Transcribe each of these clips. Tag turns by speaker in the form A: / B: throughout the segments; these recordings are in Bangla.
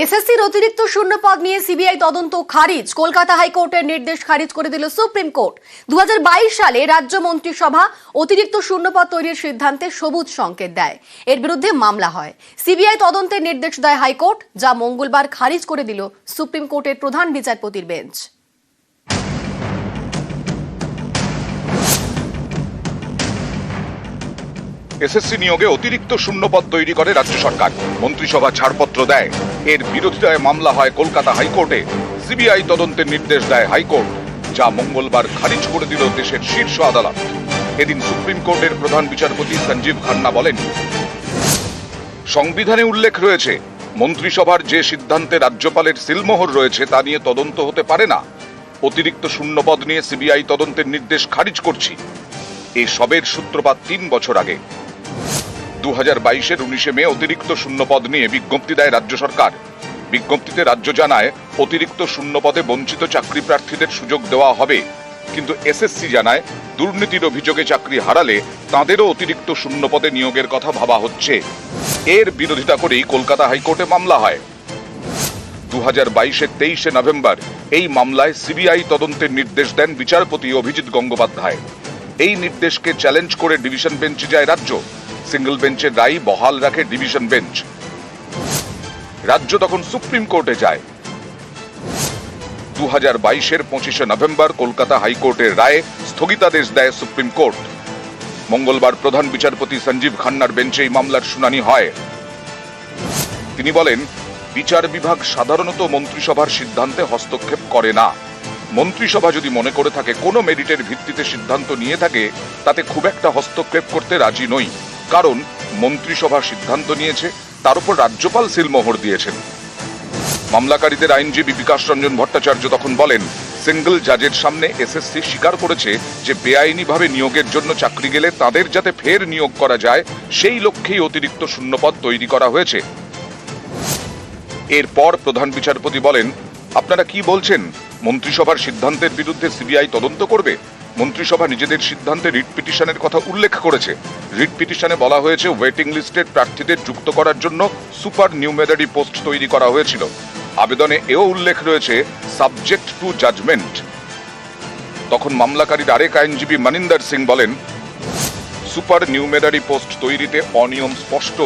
A: এসএসসির অতিরিক্ত শূন্য পদ নিয়ে সিবিআই তদন্ত খারিজ। কলকাতা হাইকোর্টের নির্দেশ খারিজ করে দিল সুপ্রিম কোর্ট। 2022 সালে রাজ্য মন্ত্রিসভা অতিরিক্ত শূন্য পদ তৈরির সিদ্ধান্তে সবুজ সংকেত দেয়। এর বিরুদ্ধে মামলা হয়। সিবিআই তদন্তের নির্দেশ দেয় হাইকোর্ট, যা মঙ্গলবার খারিজ করে দিল সুপ্রিম কোর্টের প্রধান বিচারপতির বেঞ্চ।
B: এসএসসি নিয়োগে অতিরিক্ত শূন্যপদ তৈরি করে রাজ্য সরকার। মন্ত্রিসভা ছাড়পত্র দেয়। এর বিরোধিতায় মামলা হয় কলকাতা হাইকোর্টে। সিবিআই তদন্তের নির্দেশ দেয় হাইকোর্ট, যা মঙ্গলবার খারিজ করে দিল দেশের শীর্ষ আদালত। এদিন সুপ্রিম কোর্টের প্রধান বিচারপতি সঞ্জীব খান্না বলেন, সংবিধানে উল্লেখ রয়েছে মন্ত্রিসভার যে সিদ্ধান্তে রাজ্যপালের সিলমোহর রয়েছে তা নিয়ে তদন্ত হতে পারে না। অতিরিক্ত শূন্যপদ নিয়ে সিবিআই তদন্তের নির্দেশ খারিজ করছি। এই সবের সূত্রপাত 3 বছর আগে। 2022-এর 19 মে অতিরিক্ত শূন্যপদ নিয়ে বিজ্ঞপ্তি দেয় রাজ্য সরকার। বিজ্ঞপ্তিতে রাজ্য জানায় অতিরিক্ত শূন্যপদে বঞ্চিত চাকরি প্রার্থীদের সুযোগ দেওয়া হবে, কিন্তু এসএসসি জানায় দুর্নীতির অভিযোগে চাকরি হারালে তাঁদেরও অতিরিক্ত শূন্যপদে নিয়োগের কথা ভাবা হচ্ছে। এর বিরোধিতা করেই কলকাতা হাইকোর্টে মামলা হয়। 2022-এর 23 নভেম্বর এই মামলায় সিবিআই তদন্তের নির্দেশ দেন বিচারপতি অভিজিৎ গঙ্গোপাধ্যায়। এই নির্দেশকে চ্যালেঞ্জ করে ডিভিশন বেঞ্চে যায় রাজ্য। সিঙ্গল বেঞ্চের রায় বহাল রাখে ডিভিশন বেঞ্চ। রাজ্য তখন সুপ্রিম কোর্টে যায়। 2022-এর 25 নভেম্বর কলকাতা হাইকোর্টের রায়ে স্থগিতাদেশ দেয় সুপ্রিম কোর্ট। মঙ্গলবার প্রধান বিচারপতি সঞ্জীব খান্নার বেঞ্চে এই মামলার শুনানি হয়। তিনি বলেন, বিচার বিভাগ সাধারণত মন্ত্রিসভার সিদ্ধান্তে হস্তক্ষেপ করে না। মন্ত্রিসভা যদি মনে করে থাকে কোনো মেরিটের ভিত্তিতে সিদ্ধান্ত নিয়ে থাকে, তাতে খুব একটা হস্তক্ষেপ করতে রাজি নই, কারণ মন্ত্রিসভা সিদ্ধান্ত নিয়েছে, তার উপর রাজ্যপাল সিলমোহর দিয়েছেন। মামলাকারীদের আইনজীবী বিকাশ রঞ্জন ভট্টাচার্য তখন বলেন, সিঙ্গল জাজের সামনে এসএসসি স্বীকার করেছে যে বেআইনিভাবে নিয়োগের জন্য চাকরি গেলে তাদের যাতে ফের নিয়োগ করা যায়, সেই লক্ষ্যেই অতিরিক্ত শূন্যপদ তৈরি করা হয়েছে। এরপর প্রধান বিচারপতি বলেন, আপনারা কি বলছেন? মন্ত্রিসভার সিদ্ধান্তের বিরুদ্ধে সিবিআই তদন্ত করবে? মন্ত্রিসভা নিজেদের সিদ্ধান্তে রিট পিটিশনের কথা উল্লেখ করেছে। রিট পিটিশনে বলা হয়েছে ওয়েটিং লিস্টের প্রার্থীদের যুক্ত করার জন্য সুপার নিউমেরারি পোস্ট তৈরি করা হয়েছিল। আবেদনে এও উল্লেখ রয়েছে সাবজেক্ট টু জাজমেন্ট। তখন মামলাকারীর আরেক আইনজীবী মনিন্দর সিং বলেন, সুপার নিউমেরারি পোস্ট তৈরিতে অনিয়ম স্পষ্ট।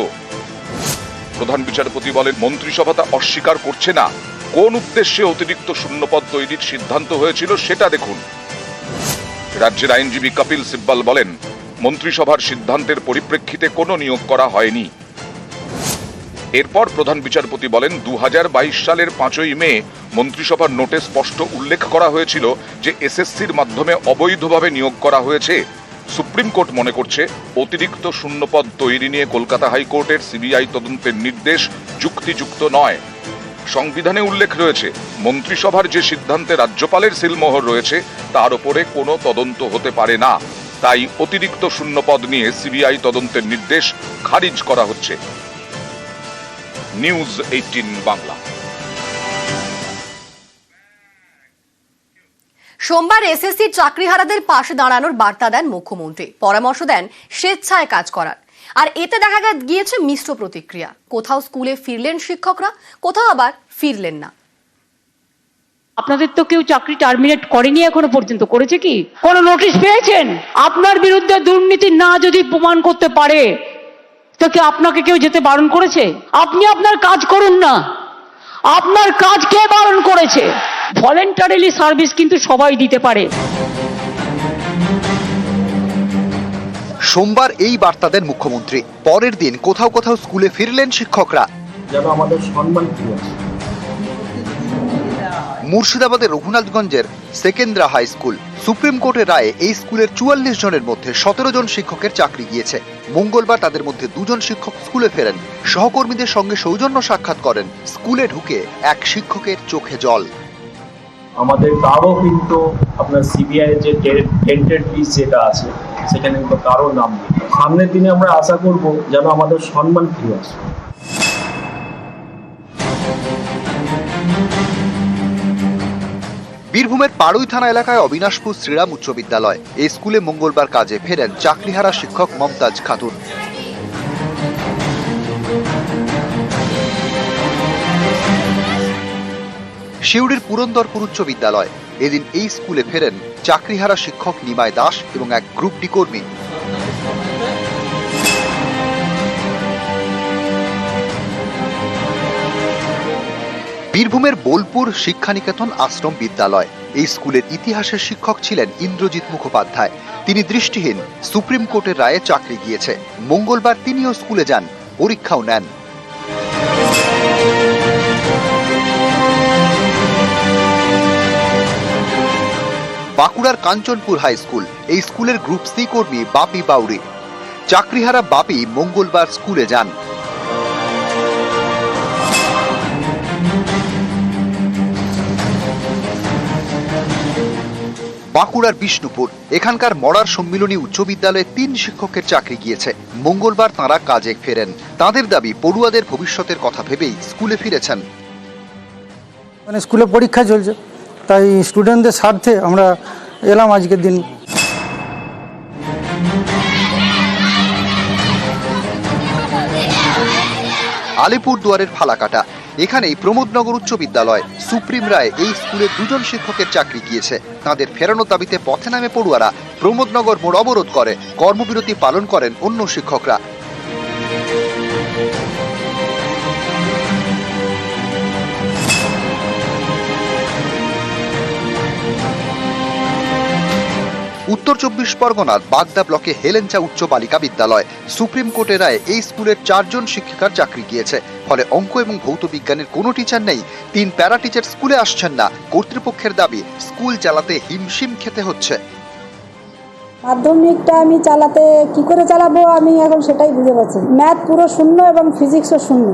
B: প্রধান বিচারপতি বলেন, মন্ত্রিসভা তা অস্বীকার করছে না। কোন উদ্দেশ্যে অতিরিক্ত শূন্যপদ তৈরির সিদ্ধান্ত হয়েছিল সেটা দেখুন। রাজ্যের আইনজীবী কপিল সিব্বল বলেন, মন্ত্রিসভার সিদ্ধান্তের পরিপ্রেক্ষিতে কোনো নিয়োগ করা হয়নি। এরপর প্রধান বিচারপতি বলেন, 2022 সালের 5 মে মন্ত্রিসভার নোটে স্পষ্ট উল্লেখ করা হয়েছিল যে এসএসসির মাধ্যমে অবৈধভাবে নিয়োগ করা হয়েছে। সুপ্রিম কোর্ট মনে করছে অতিরিক্ত শূন্যপদ তৈরি নিয়ে কলকাতা হাইকোর্টের সিবিআই তদন্তের নির্দেশ যুক্তিযুক্ত নয়। সংবিধানে উল্লেখ রয়েছে মন্ত্রিসভার যে সিদ্ধান্তে রাজ্যপালের সিলমোহর রয়েছে তার উপরে কোনো তদন্ত হতে পারে না। তাই অতিরিক্ত শূন্যপদ নিয়ে সিবিআই তদন্তের নির্দেশ খারিজ করা হচ্ছে। নিউজ 18 বাংলা।
A: সোমবার এসএসসির চাকরিহারাদের পাশে দাঁড়ানোর বার্তা দেন মুখ্যমন্ত্রী। পরামর্শ দেন স্বেচ্ছায় কাজ করার। আর এতে দেখা গিয়েছে মিশ্র প্রতিক্রিয়া। কোথাও স্কুলে ফিরলেন শিক্ষকরা, কোথাও আবার ফিরলেন না।
C: আপনাদের তো কেউ চাকরি টার্মিনেট করেনি এখনো পর্যন্ত, করেছে কি? কোন নোটিশ পেয়েছেন? আপনার বিরুদ্ধে দুর্নীতি না যদি প্রমাণ করতে পারে তো কি আপনাকে কেউ যেতে বারণ করেছে? আপনি আপনার কাজ করুন না। আপনার কাজ কে বারণ করেছে? ভলেন্টারিলি সার্ভিস কিন্তু সবাই দিতে পারে।
D: সোমবার এই বার্তা দেন মুখ্যমন্ত্রী। পরের দিন কোথাও কোথাও স্কুলে ফিরলেন শিক্ষকরা।
E: যেন আমাদের সম্মান ফিরে আসে।
D: মুর্শিদাবাদের রঘুনাথগঞ্জের সেকেন্দ্রা হাই স্কুল। সুপ্রিম কোর্টের রায়ে এই স্কুলের 44 জনের মধ্যে 17 জন শিক্ষকের চাকরি গিয়েছে। মঙ্গলবার তাদের মধ্যে 2 জন শিক্ষক স্কুলে ফেরেন। সহকর্মীদের সঙ্গে সৌজন্য সাক্ষাৎ করেন। স্কুলে ঢুকে এক শিক্ষকের চোখে জল।
E: আমাদের তারও কিন্তু আপনার সিবিআই যে টেন্টেড লিস্ট যেটা আছে সেখানে কিন্তু কারো নাম নেই। সামনের দিনে আমরা আশা করব যেন আমাদের সম্মান ফিরে আসে।
D: বীরভূমের পাড়ুই থানা এলাকায় অবিনাশপুর শ্রীরাম উচ্চ বিদ্যালয়। এই স্কুলে মঙ্গলবার কাজে ফেরেন চাকরিহারা শিক্ষক মমতাজ খাতুন। সিউড়ির পুরন্দরপুর উচ্চ বিদ্যালয়। এদিন এই স্কুলে ফেরেন চাকরিহারা শিক্ষক নিমাই দাস এবং এক গ্রুপ ডি কর্মী। বীরভূমের বোলপুর শিক্ষানিকেতন আশ্রম বিদ্যালয়। এই স্কুলের ইতিহাসের শিক্ষক ছিলেন ইন্দ্রজিৎ মুখোপাধ্যায়। তিনি দৃষ্টিহীন, সুপ্রিম কোর্টের রায়ে চাকরি গিয়েছে। মঙ্গলবার তিনিও স্কুলে যান, পরীক্ষাও নেন। বাঁকুড়ার কাঞ্চনপুর হাই স্কুল। এই স্কুলের গ্রুপ সি কর্মী বাপি বাউরি। চাকরিহারা বাপি মঙ্গলবার স্কুলে যান। বাঁকুড়ার বিষ্ণুপুর। এখানকার মরার সম্মিলনী উচ্চ বিদ্যালয়ে 3 শিক্ষকের চাকরি গিয়েছে। মঙ্গলবার তাঁরা কাজে ফেরেন। তাদের দাবি, পড়ুয়াদের ভবিষ্যতের কথা ভেবেই স্কুলে ফিরেছেন।
F: মানে স্কুলে পরীক্ষা চলছে, তাই স্টুডেন্টদের স্বার্থে আমরা এলাম আজকের দিন।
D: আলিপুরদুয়ারের ফালাকাটা। এখানেই প্রমোদনগর উচ্চ বিদ্যালয়। সুপ্রিম রায় এই স্কুলে 2 জন শিক্ষকের চাকরি গিয়েছে। তাদের ফেরানোর দাবিতে পথে নামে পড়ুয়ারা। প্রমোদনগর মোড় অবরোধ করে, কর্মবিরতি পালন করেন অন্য শিক্ষকরা। উত্তর 24 পরগনার বাগদা ব্লকে হেলেঞ্চা উচ্চ বালিকা বিদ্যালয়। সুপ্রিম কোর্টের রায়ে এই স্কুলের 4 জন শিক্ষিকার চাকরি গিয়েছে। ফলে অঙ্ক এবং ভৌত বিজ্ঞানের কোনো টিচার নেই। 3 প্যারা টিচার স্কুলে আসছেন না। কর্তৃপক্ষের দাবি, স্কুল চালাতে হিমশিম খেতে হচ্ছে।
G: মাধ্যমিকটা আমি চালাতে কি করে চালাবো আমি এখন সেটাই বুঝে পাচ্ছি। ম্যাথ পুরো শূন্য এবং ফিজিক্সও শূন্য।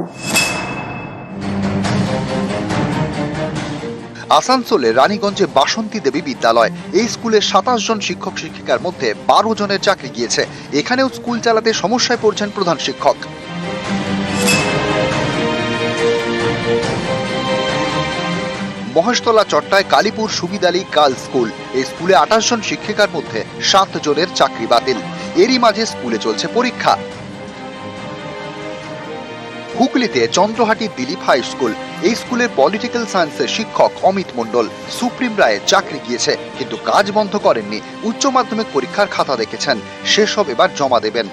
D: আসানসোলে রানীগঞ্জে বাসন্তী দেবী বিদ্যালয়। এই স্কুলে 27 জন শিক্ষক শিক্ষিকার মধ্যে 12 জনের চাকরি গিয়েছে। এখানেও স্কুল চালাতে সমস্যায় পড়ছেন প্রধান শিক্ষক। মহেশতলা চট্টায় কালীপুর সুবিদালি গার্লস স্কুল। এই স্কুলে 28 জন শিক্ষিকার মধ্যে 7 জনের চাকরি বাতিল। এরই মাঝে স্কুলে চলছে পরীক্ষা। হুগলিতে চন্দ্রহাটি দিলীপ হাই স্কুল। এই স্কুলের পলিটিক্যাল সায়েন্সের শিক্ষক অমিত মণ্ডল। সুপ্রিম রায়ে চাকরি গিয়েছে, কিন্তু কাজ বন্ধ করেননি। উচ্চ মাধ্যমিক পরীক্ষার খাতা দেখেছেন, সেসব এবার জমা দেবেন।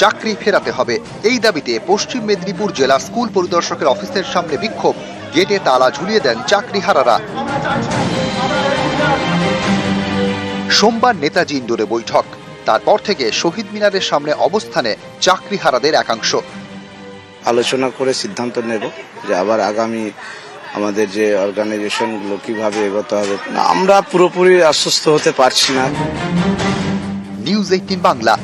D: চাকরি ফেরাতে হবে, এই দাবিতে পশ্চিম মেদিনীপুর জেলা স্কুল পরিদর্শকের অফিসের সামনে বিক্ষোভ। গেটে তালা ঝুলিয়ে দেন চাকরিহারারা। সোমবার নেতাজি ইন্ডোরে বৈঠক। তারপর থেকে শহীদ মিনারের সামনে অবস্থানে চাকরিহারাদের একাংশ।
H: আলোচনা করে সিদ্ধান্ত নেব যে আবার আগামী আমাদের যে অর্গানাইজেশনগুলো কিভাবে এগোতে হবে। আমরা পুরোপুরি আশ্বস্ত হতে পারছি না।
D: নিউজ 18 বাংলা।